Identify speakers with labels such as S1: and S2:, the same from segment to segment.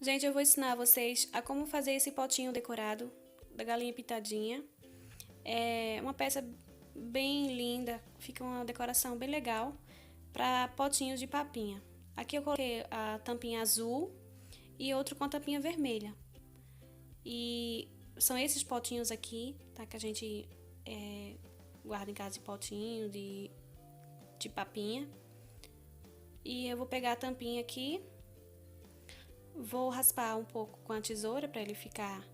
S1: Gente, eu vou ensinar vocês a como fazer esse potinho decorado da galinha pintadinha. É uma peça bem linda, fica uma decoração bem legal para potinhos de papinha. Aqui eu coloquei a tampinha azul e outro com a tampinha vermelha. E são esses potinhos aqui, tá? Que a gente guarda em casa de potinho de papinha. E eu vou pegar a tampinha aqui, vou raspar um pouco com a tesoura para ele ficar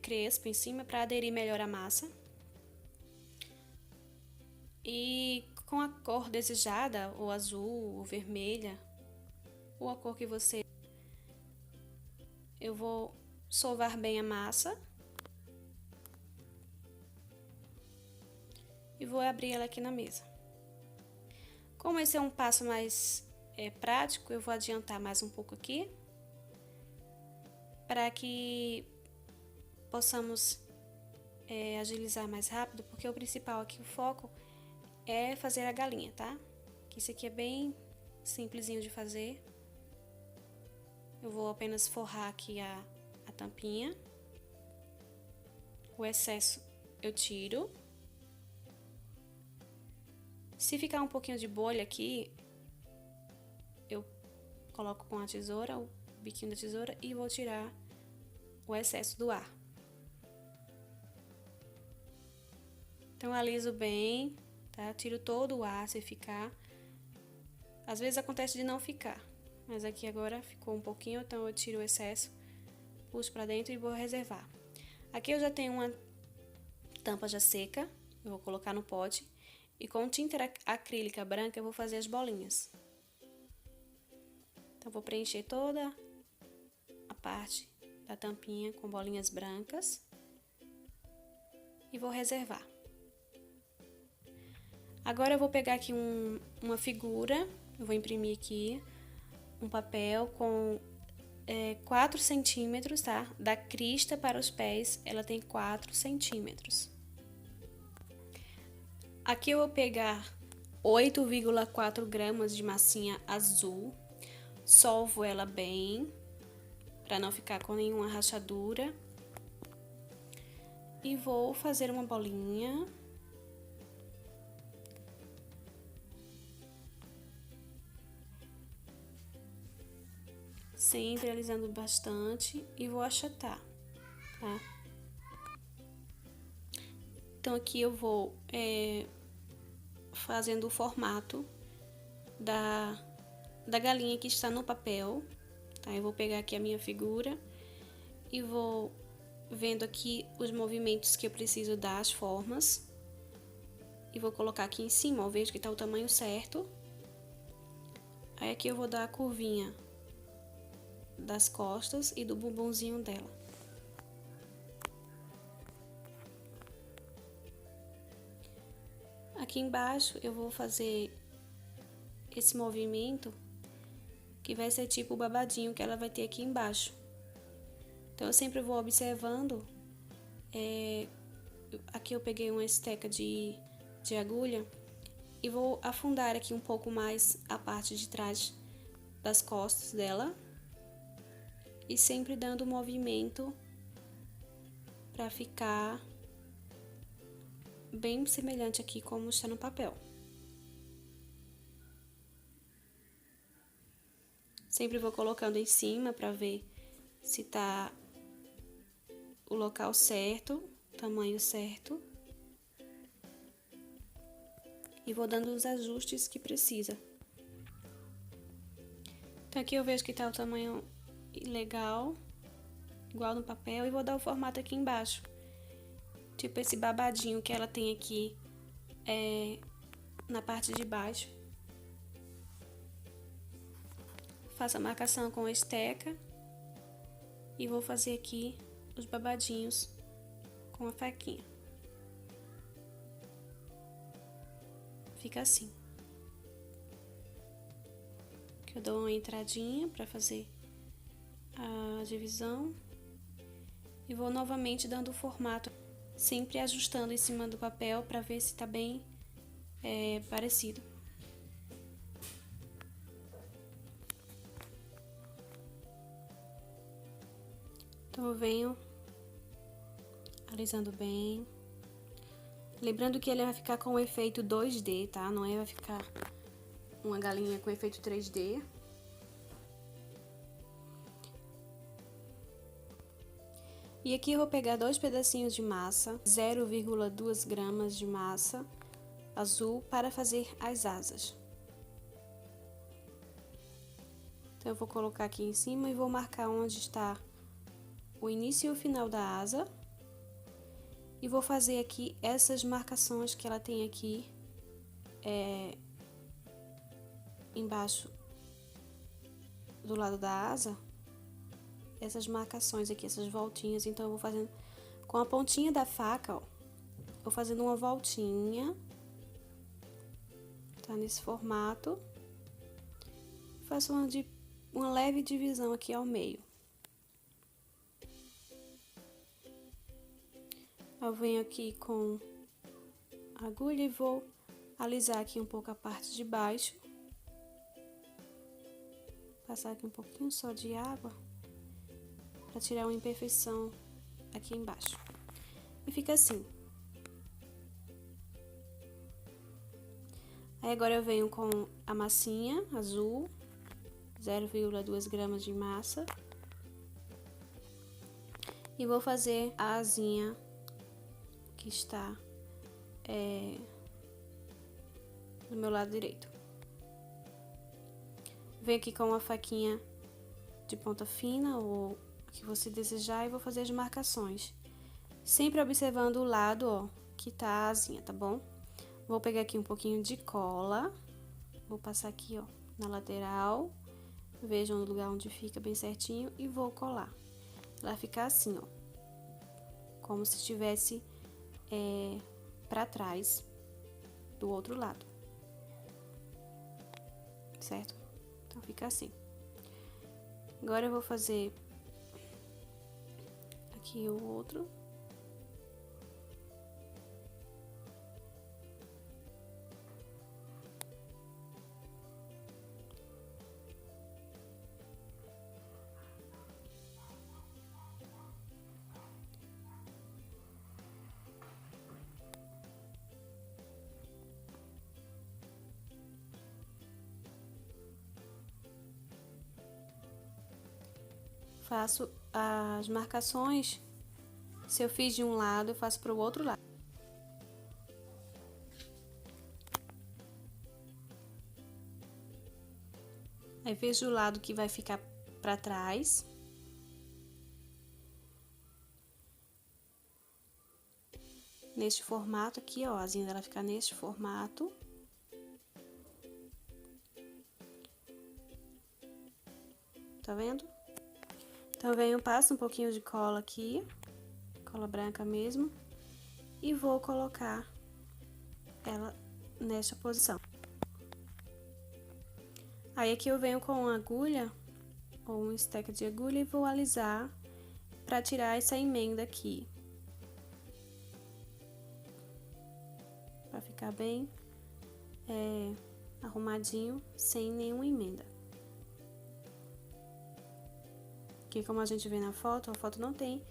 S1: crespo em cima, para aderir melhor a massa. E com a cor desejada, ou azul, ou vermelha, ou a cor que você... Eu vou sovar bem a massa. E vou abrir ela aqui na mesa. Como esse é um passo mais prático, eu vou adiantar mais um pouco aqui, para que possamos agilizar mais rápido, porque o principal aqui, o foco, é fazer a galinha, tá? Que isso aqui é bem simplesinho de fazer. Eu vou apenas forrar aqui a tampinha. O excesso eu tiro. Se ficar um pouquinho de bolha aqui, eu coloco com a tesoura, o biquinho da tesoura, e vou tirar o excesso do ar. Então, aliso bem, tá? Tiro todo o ar, se ficar. Às vezes acontece de não ficar, mas aqui agora ficou um pouquinho, então eu tiro o excesso, puxo pra dentro e vou reservar. Aqui eu já tenho uma tampa já seca, eu vou colocar no pote. E com tinta acrílica branca eu vou fazer as bolinhas. Então, vou preencher toda a parte da tampinha com bolinhas brancas. E vou reservar. Agora eu vou pegar aqui uma figura, eu vou imprimir aqui um papel com 4 centímetros, tá? Da crista para os pés, ela tem 4 centímetros. Aqui eu vou pegar 8,4 gramas de massinha azul, solvo ela bem, para não ficar com nenhuma rachadura. E vou fazer uma bolinha. Sempre alisando bastante e vou achatar, tá? Então, aqui eu vou fazendo o formato da galinha que está no papel, tá? Eu vou pegar aqui a minha figura e vou vendo aqui os movimentos que eu preciso dar, as formas. E vou colocar aqui em cima, ó, vejo que tá o tamanho certo. Aí aqui eu vou dar a curvinha das costas e do bumbumzinho dela. Aqui embaixo eu vou fazer esse movimento que vai ser tipo o babadinho que ela vai ter aqui embaixo. Então, eu sempre vou observando. Aqui eu peguei uma esteca de agulha e vou afundar aqui um pouco mais a parte de trás das costas dela. E sempre dando movimento para ficar bem semelhante aqui como está no papel. Sempre vou colocando em cima para ver se tá o local certo, o tamanho certo. E vou dando os ajustes que precisa. Então, aqui eu vejo que tá o tamanho legal, igual no papel, e vou dar o formato aqui embaixo. Tipo esse babadinho que ela tem aqui na parte de baixo. Faço a marcação com a esteca e vou fazer aqui os babadinhos com a faquinha. Fica assim. Aqui eu dou uma entradinha para fazer a divisão e vou novamente dando o formato, sempre ajustando em cima do papel para ver se tá bem parecido. Então eu venho alisando bem. Lembrando que ele vai ficar com o efeito 2D, tá? Não vai ficar uma galinha com efeito 3D. E aqui eu vou pegar 2 pedacinhos de massa, 0,2 gramas de massa azul para fazer as asas. Então eu vou colocar aqui em cima e vou marcar onde está o início e o final da asa. E vou fazer aqui essas marcações que ela tem aqui embaixo do lado da asa. Essas marcações aqui, essas voltinhas. Então eu vou fazendo com a pontinha da faca, ó. Vou fazendo uma voltinha. Tá nesse formato. Faço uma leve divisão aqui ao meio. Eu venho aqui com a agulha e vou alisar aqui um pouco a parte de baixo. Passar aqui um pouquinho só de água para tirar uma imperfeição aqui embaixo. E fica assim. Aí agora eu venho com a massinha azul, 0,2 gramas de massa. E vou fazer a asinha que está do meu lado direito. Venho aqui com uma faquinha de ponta fina ou que você desejar e vou fazer as marcações. Sempre observando o lado, ó, que tá a asinha, tá bom? Vou pegar aqui um pouquinho de cola, vou passar aqui, ó, na lateral. Vejam no lugar onde fica bem certinho e vou colar. Ela vai ficar assim, ó, como se estivesse para trás do outro lado, certo? Então fica assim. Agora eu vou fazer aqui o outro. Faço as marcações. Se eu fiz de um lado, eu faço para o outro lado. Aí vejo o lado que vai ficar para trás. Neste formato aqui, ó, a asinha dela fica neste formato. Tá vendo? Então, eu venho, passo um pouquinho de cola aqui, cola branca mesmo, e vou colocar ela nesta posição. Aí, aqui eu venho com uma agulha, ou um esteca de agulha, e vou alisar para tirar essa emenda aqui. Para ficar bem arrumadinho, sem nenhuma emenda. Aqui, como a gente vê na foto, a foto não tem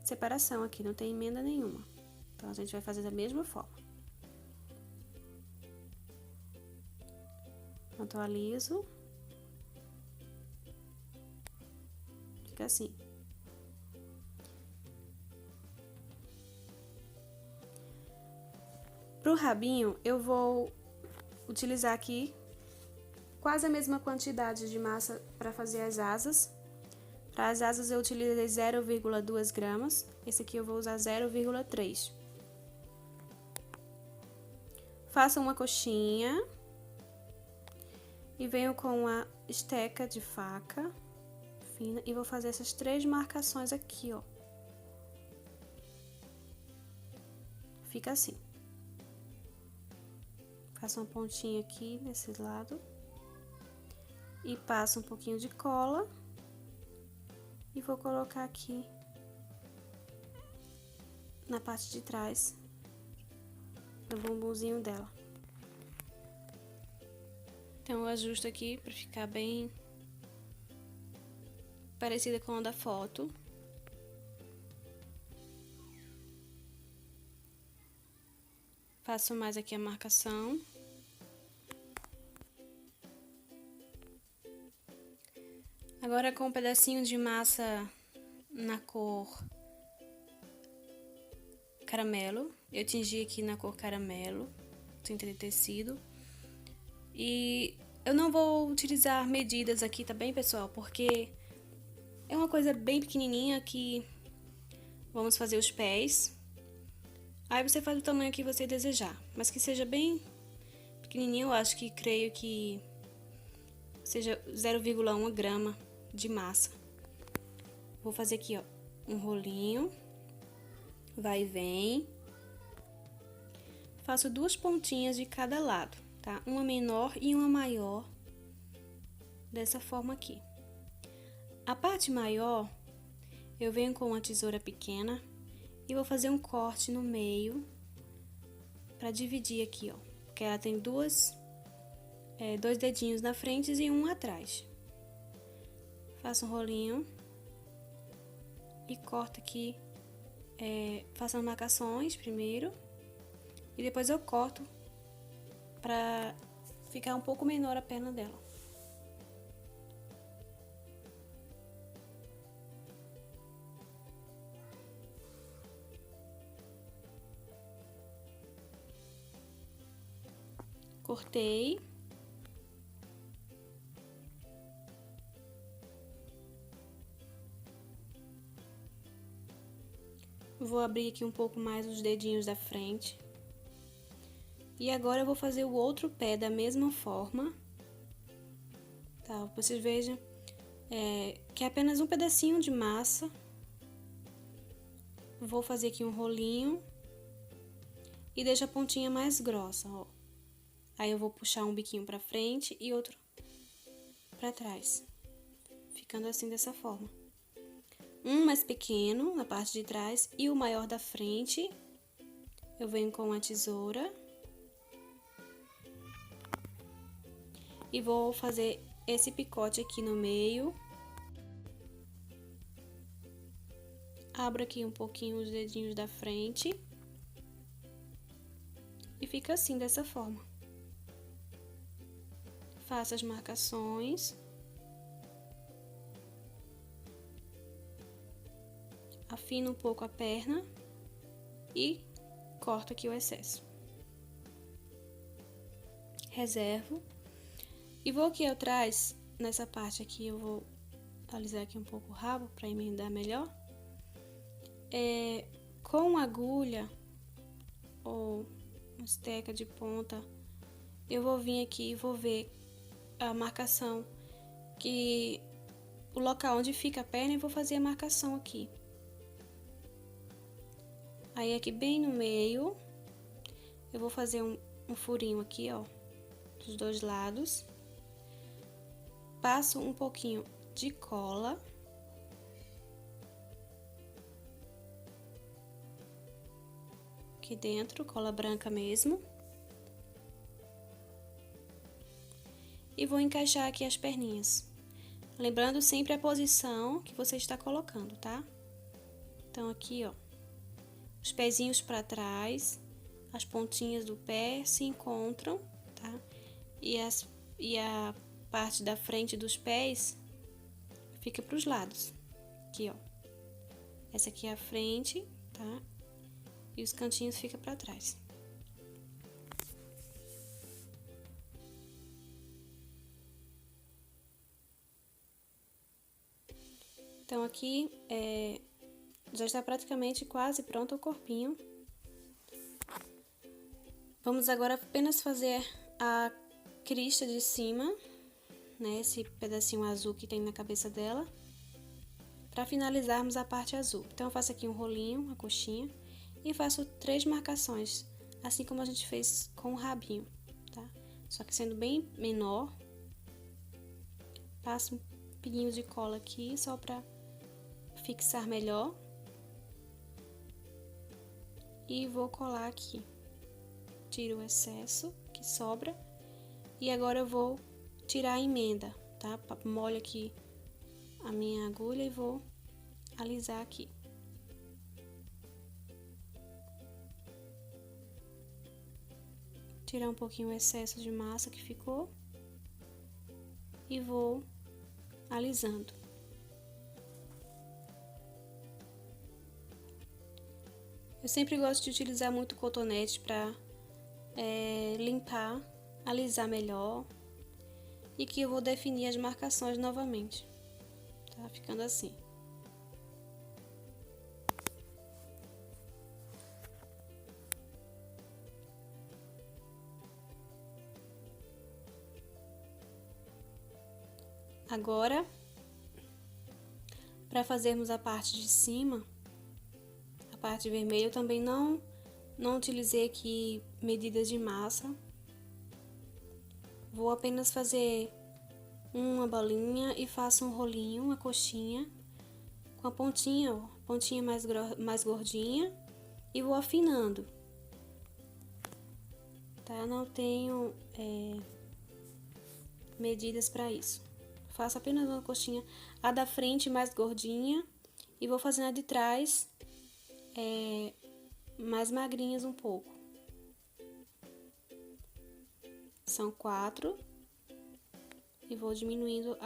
S1: separação aqui, não tem emenda nenhuma. Então, a gente vai fazer da mesma forma. Então, eu aliso. Fica assim. Pro rabinho, eu vou utilizar aqui quase a mesma quantidade de massa para fazer as asas. Para as asas eu utilizei 0,2 gramas, esse aqui eu vou usar 0,3. Faço uma coxinha e venho com a esteca de faca fina e vou fazer essas 3 marcações aqui, ó. Fica assim. Faço uma pontinha aqui nesse lado e passo um pouquinho de cola. E vou colocar aqui na parte de trás do bumbumzinho dela. Então, eu ajusto aqui para ficar bem parecida com a da foto. Faço mais aqui a marcação. Agora com um pedacinho de massa na cor caramelo, eu tingi aqui na cor caramelo, sem ter tecido. E eu não vou utilizar medidas aqui, tá bem, pessoal? Porque é uma coisa bem pequenininha que vamos fazer os pés. Aí você faz o tamanho que você desejar, mas que seja bem pequenininho, eu acho que creio que seja 0,1 grama de massa. Vou fazer aqui, ó, um rolinho, vai e vem. Faço 2 pontinhas de cada lado, tá? Uma menor e uma maior, dessa forma aqui. A parte maior, eu venho com uma tesoura pequena e vou fazer um corte no meio para dividir aqui, ó, porque ela tem dois dedinhos na frente e um atrás. Faço um rolinho e corto aqui, faço as marcações primeiro e depois eu corto para ficar um pouco menor a perna dela. Cortei. Vou abrir aqui um pouco mais os dedinhos da frente. E agora eu vou fazer o outro pé da mesma forma. Tá? Vocês vejam que é apenas um pedacinho de massa. Vou fazer aqui um rolinho. E deixo a pontinha mais grossa, ó. Aí eu vou puxar um biquinho pra frente e outro pra trás. Ficando assim dessa forma. Um mais pequeno na parte de trás e o maior da frente. Eu venho com a tesoura. E vou fazer esse picote aqui no meio. Abro aqui um pouquinho os dedinhos da frente. E fica assim, dessa forma. Faço as marcações. Afino um pouco a perna e corto aqui o excesso. Reservo. E vou aqui atrás, nessa parte aqui, eu vou alisar aqui um pouco o rabo para emendar melhor. Com agulha ou uma esteca de ponta, eu vou vir aqui e vou ver a marcação, o local onde fica a perna, e vou fazer a marcação aqui. Aí aqui bem no meio, eu vou fazer um furinho aqui, ó, dos dois lados. Passo um pouquinho de cola. Aqui dentro, cola branca mesmo. E vou encaixar aqui as perninhas. Lembrando sempre a posição que você está colocando, tá? Então, aqui, ó. Os pezinhos para trás, as pontinhas do pé se encontram, tá? E a parte da frente dos pés fica para os lados. Aqui, ó. Essa aqui é a frente, tá? E os cantinhos ficam para trás. Então, aqui já está praticamente quase pronto o corpinho. Vamos agora apenas fazer a crista de cima, né? Esse pedacinho azul que tem na cabeça dela, para finalizarmos a parte azul. Então, eu faço aqui um rolinho, a coxinha, e faço 3 marcações, assim como a gente fez com o rabinho, tá? Só que sendo bem menor. Passo um pinguinho de cola aqui, só para fixar melhor. E vou colar aqui. Tiro o excesso que sobra. E agora eu vou tirar a emenda, tá? Molho aqui a minha agulha e vou alisar aqui. tirar um pouquinho o excesso de massa que ficou e vou alisando. Eu sempre gosto de utilizar muito cotonete para limpar, alisar melhor, e que eu vou definir as marcações novamente, tá? Ficando assim. Agora, para fazermos a parte de cima, a parte vermelha, eu também não utilizei aqui medidas de massa. Vou apenas fazer uma bolinha e faço um rolinho, uma coxinha, com a pontinha, ó, pontinha mais gordinha, e vou afinando, tá? Não tenho medidas para isso. Faço apenas uma coxinha, a da frente mais gordinha, e vou fazendo a de trás mais magrinhas um pouco. São 4 e vou diminuindo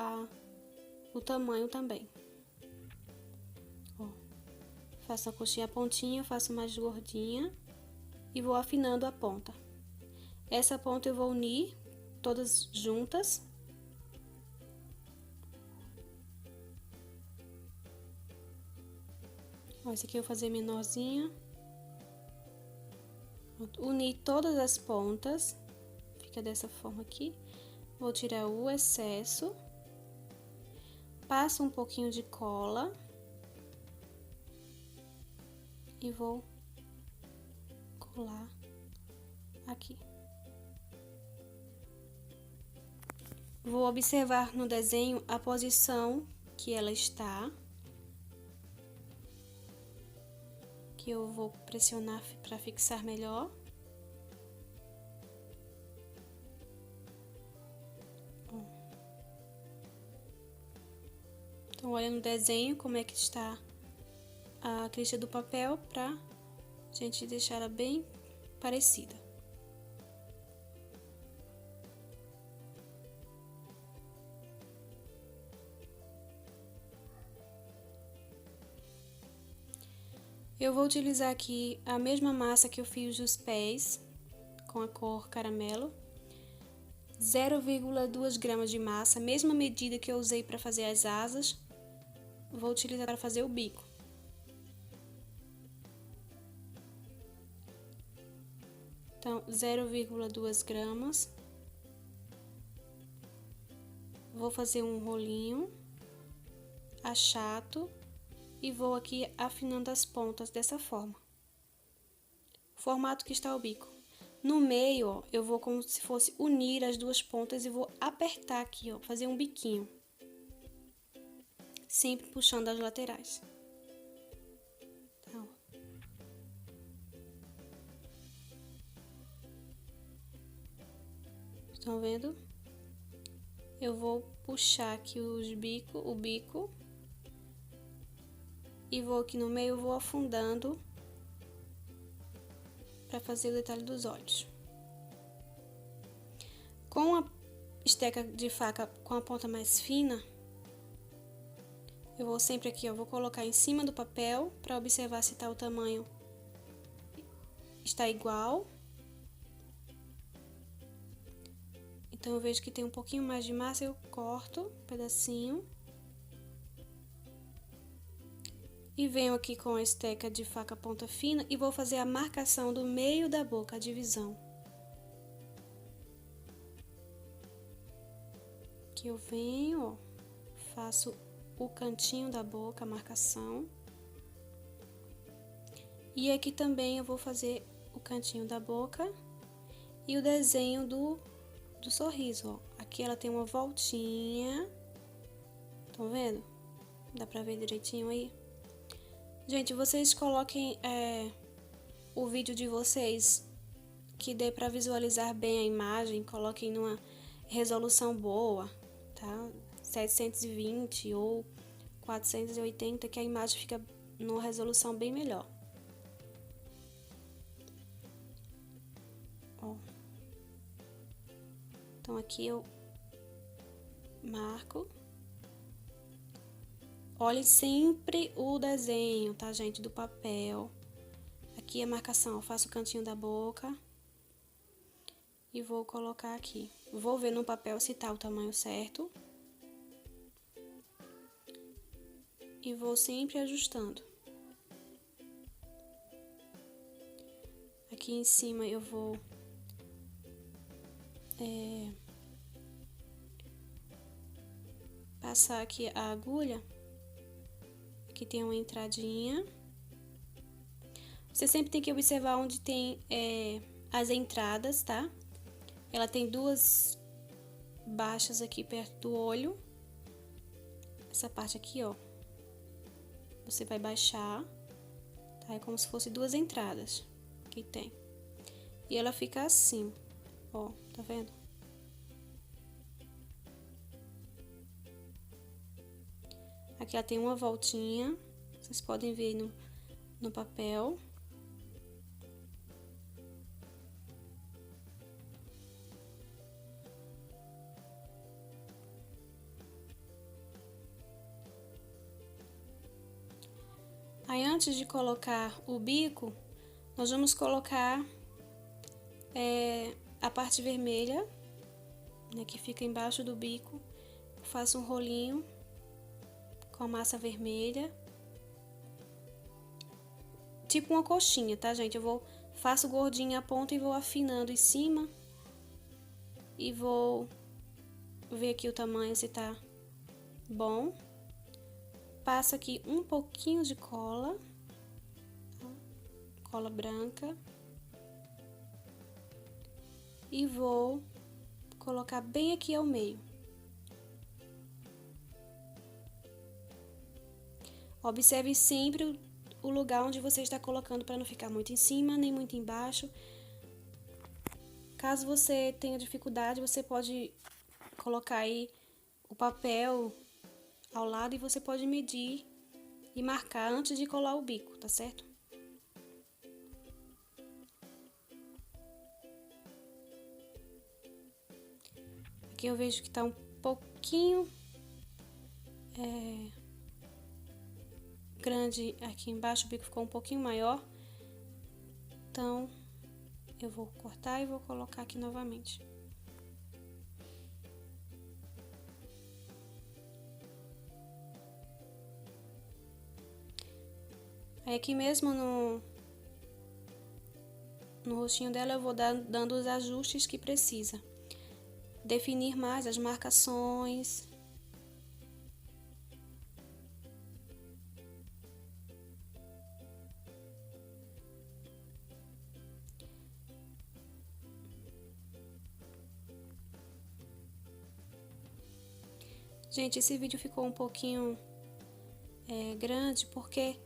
S1: o tamanho também. Ó, faço a coxinha pontinha, faço mais gordinha e vou afinando a ponta. Essa ponta eu vou unir todas juntas. Ó, esse aqui eu vou fazer menorzinha. Unir todas as pontas. Fica dessa forma aqui. Vou tirar o excesso. Passo um pouquinho de cola. E vou colar aqui. Vou observar no desenho a posição que ela está. Que eu vou pressionar para fixar melhor. Então, olha no desenho como é que está a crista do papel para gente deixar ela bem parecida. Eu vou utilizar aqui a mesma massa que eu fiz dos pés, com a cor caramelo. 0,2 gramas de massa, mesma medida que eu usei para fazer as asas, vou utilizar para fazer o bico. Então, 0,2 gramas. Vou fazer um rolinho, achato e vou aqui afinando as pontas dessa forma. Formato que está o bico. No meio, ó, eu vou como se fosse unir as duas pontas e vou apertar aqui, ó, fazer um biquinho. Sempre puxando as laterais. Então, estão vendo? Eu vou puxar aqui o bico. E vou aqui no meio, vou afundando para fazer o detalhe dos olhos. Com a esteca de faca com a ponta mais fina, eu vou sempre aqui, ó, vou colocar em cima do papel para observar se tá o tamanho está igual. Então, eu vejo que tem um pouquinho mais de massa, eu corto um pedacinho. E venho aqui com a esteca de faca ponta fina e vou fazer a marcação do meio da boca, a divisão. Aqui eu venho, ó, faço o cantinho da boca, a marcação. E aqui também eu vou fazer o cantinho da boca e o desenho do sorriso, ó. Aqui ela tem uma voltinha. Estão vendo? Dá pra ver direitinho aí? Gente, vocês coloquem o vídeo de vocês que dê para visualizar bem a imagem, coloquem numa resolução boa, tá? 720 ou 480, que a imagem fica numa resolução bem melhor. Ó. Então, aqui eu marco. Olhe sempre o desenho, tá, gente, do papel. Aqui a marcação, eu faço o cantinho da boca. E vou colocar aqui. Vou ver no papel se tá o tamanho certo. E vou sempre ajustando. Aqui em cima eu vou passar aqui a agulha. Aqui tem uma entradinha. Você sempre tem que observar onde tem as entradas, tá? Ela tem duas baixas aqui perto do olho. Essa parte aqui, ó. Você vai baixar, tá? É como se fosse duas entradas que tem. E ela fica assim, ó, tá vendo? Aqui ela tem uma voltinha, vocês podem ver no papel. Aí, antes de colocar o bico, nós vamos colocar a parte vermelha, né, que fica embaixo do bico. Eu faço um rolinho com massa vermelha, tipo uma coxinha, tá, gente? Faço gordinha a ponta e vou afinando em cima. E vou ver aqui o tamanho, se tá bom. Passo aqui um pouquinho de cola, cola branca. E vou colocar bem aqui ao meio. Observe sempre o lugar onde você está colocando para não ficar muito em cima, nem muito embaixo. Caso você tenha dificuldade, você pode colocar aí o papel ao lado e você pode medir e marcar antes de colar o bico, tá certo? Aqui eu vejo que tá um pouquinho grande aqui embaixo, o bico ficou um pouquinho maior. Então, eu vou cortar e vou colocar aqui novamente. Aí aqui mesmo no rostinho dela eu vou dando os ajustes que precisa. Definir mais as marcações. Gente, esse vídeo ficou um pouquinho grande porque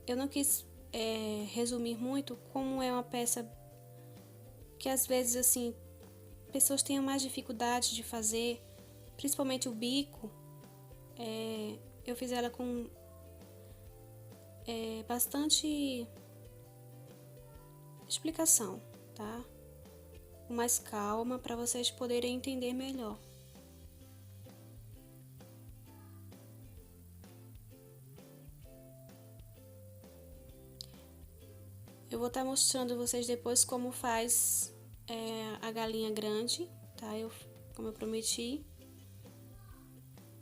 S1: eu não quis resumir muito, como é uma peça que às vezes assim pessoas têm mais dificuldade de fazer, principalmente o bico. Eu fiz ela com bastante explicação, tá? Com mais calma para vocês poderem entender melhor. Eu vou estar mostrando vocês depois como faz a galinha grande, tá? Como eu prometi.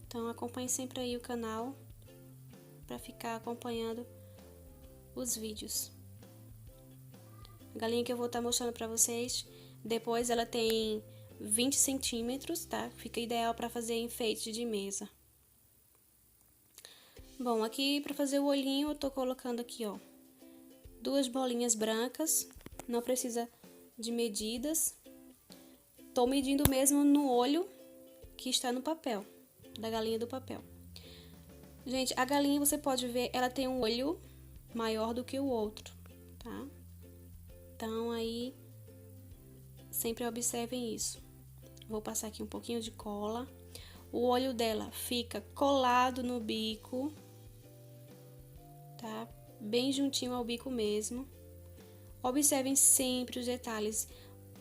S1: Então acompanhe sempre aí o canal para ficar acompanhando os vídeos. A galinha que eu vou estar mostrando para vocês, depois ela tem 20 centímetros, tá? Fica ideal para fazer enfeite de mesa. Bom, aqui para fazer o olhinho eu tô colocando aqui, ó, 2 bolinhas brancas, não precisa de medidas. Tô medindo mesmo no olho que está no papel, da galinha do papel. Gente, a galinha você pode ver, ela tem um olho maior do que o outro, tá? Então aí, sempre observem isso. Vou passar aqui um pouquinho de cola. O olho dela fica colado no bico, tá? Bem juntinho ao bico mesmo. Observem sempre os detalhes.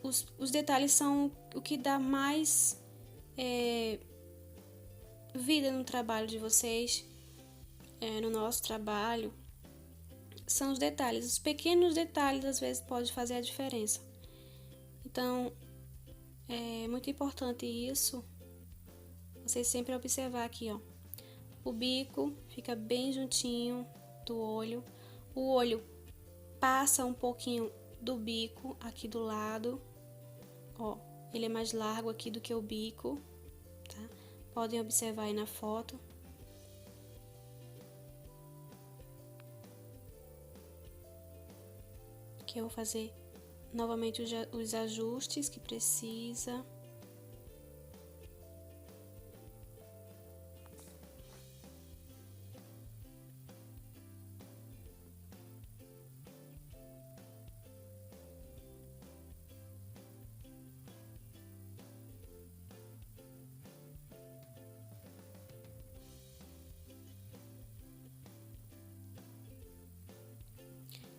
S1: os detalhes são o que dá mais vida no trabalho de vocês, no nosso trabalho. São os detalhes, os pequenos detalhes às vezes podem fazer a diferença. Então, é muito importante isso, vocês sempre observar aqui, ó. O bico fica bem juntinho do olho. O olho passa um pouquinho do bico aqui do lado. Ó, ele é mais largo aqui do que o bico, tá? Podem observar aí na foto. Aqui eu vou fazer novamente os ajustes que precisa.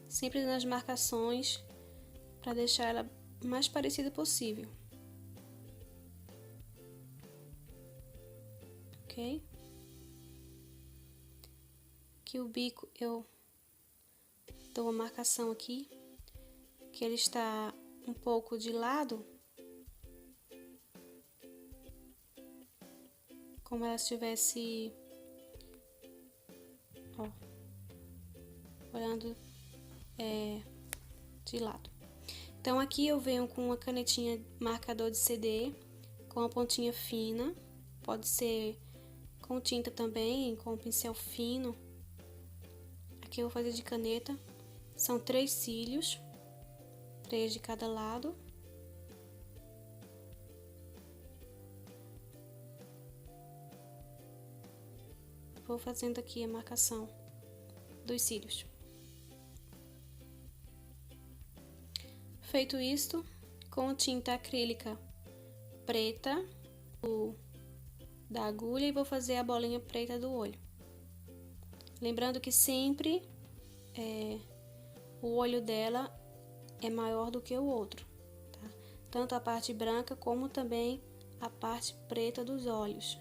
S1: Sempre nas marcações, para deixar ela mais parecida possível. Ok? Aqui o bico eu dou uma marcação aqui, que ele está um pouco de lado, como ela estivesse, ó, olhando de lado. Então aqui eu venho com uma canetinha marcador de CD, com a pontinha fina, pode ser com tinta também, com um pincel fino. Aqui eu vou fazer de caneta, são 3 cílios, 3 de cada lado. Vou fazendo aqui a marcação dos cílios. Feito isto, com tinta acrílica preta da agulha, e vou fazer a bolinha preta do olho. Lembrando que sempre o olho dela é maior do que o outro, tá? Tanto a parte branca como também a parte preta dos olhos,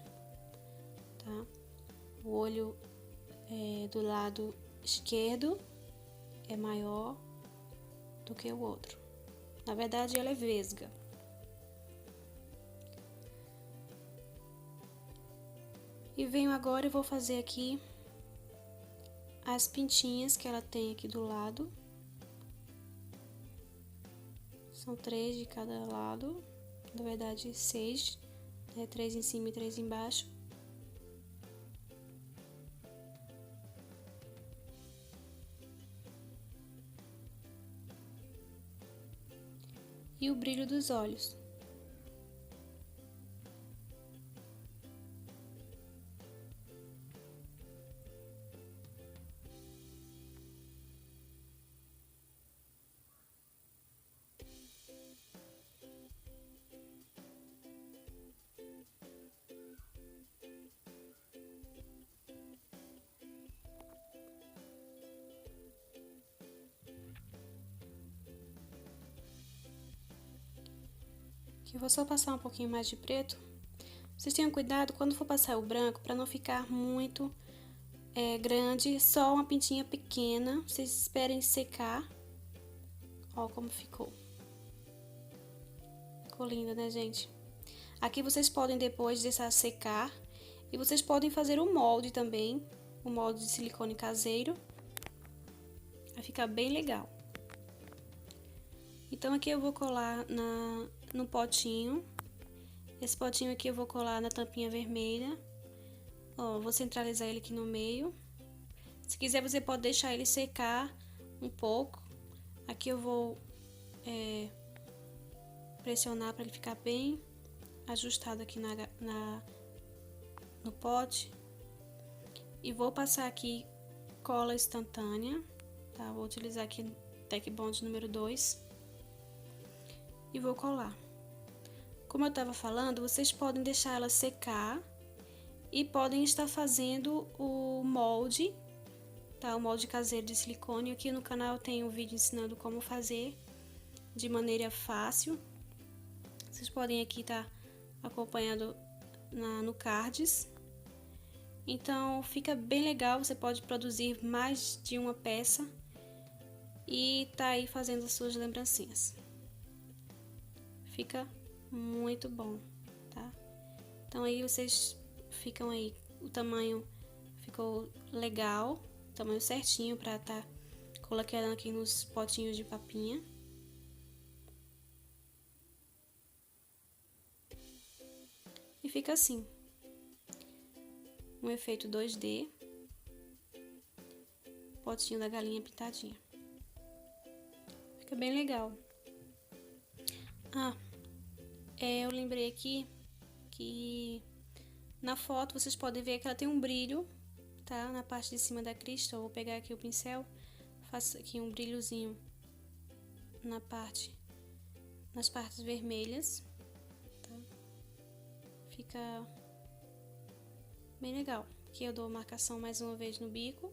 S1: tá? O olho do lado esquerdo é maior do que o outro. Na verdade, ela é vesga. E venho agora e vou fazer aqui as pintinhas que ela tem aqui do lado. São 3 de cada lado, na verdade 6, 3 em cima e 3 embaixo. E o brilho dos olhos. Aqui eu vou só passar um pouquinho mais de preto. Vocês tenham cuidado quando for passar o branco, para não ficar muito grande, só uma pintinha pequena. Vocês esperem secar. Ó como ficou. Ficou linda, né, gente? Aqui vocês podem depois deixar secar. E vocês podem fazer o molde também. O molde de silicone caseiro. Vai ficar bem legal. Então aqui eu vou colar no potinho. Esse potinho aqui eu vou colar na tampinha vermelha. Ó, vou centralizar ele aqui no meio. Se quiser, você pode deixar ele secar um pouco. Aqui eu vou pressionar para ele ficar bem ajustado aqui no pote. E vou passar aqui cola instantânea, tá? Vou utilizar aqui Tec Bond número 2. E vou colar. Como eu estava falando, vocês podem deixar ela secar e podem estar fazendo o molde, tá? O molde caseiro de silicone. Aqui no canal tem um vídeo ensinando como fazer de maneira fácil, Vocês podem aqui estar acompanhando no cards. Então fica bem legal, você pode produzir mais de uma peça e tá aí fazendo as suas lembrancinhas. Fica muito bom, tá? Então aí vocês ficam aí, o tamanho ficou legal, tamanho certinho para tá colocando aqui nos potinhos de papinha. E fica assim, um efeito 2D, potinho da galinha pintadinha. Fica bem legal. Eu lembrei aqui que na foto vocês podem ver que ela tem um brilho, tá? Na parte de cima da crista. Eu vou pegar aqui o pincel, faço aqui um brilhozinho nas partes vermelhas, tá? Fica bem legal. Aqui eu dou marcação mais uma vez no bico.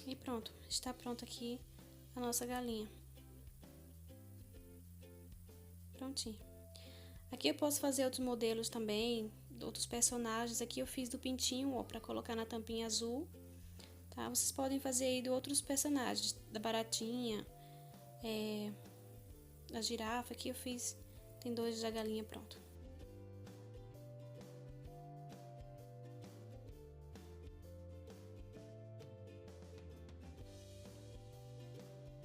S1: E pronto, está pronto aqui a nossa galinha. Prontinho. Aqui eu posso fazer outros modelos também, outros personagens. Aqui eu fiz do pintinho, ó, para colocar na tampinha azul, tá? Vocês podem fazer aí de outros personagens, da baratinha, da girafa. Aqui eu fiz, tem dois da galinha, pronto.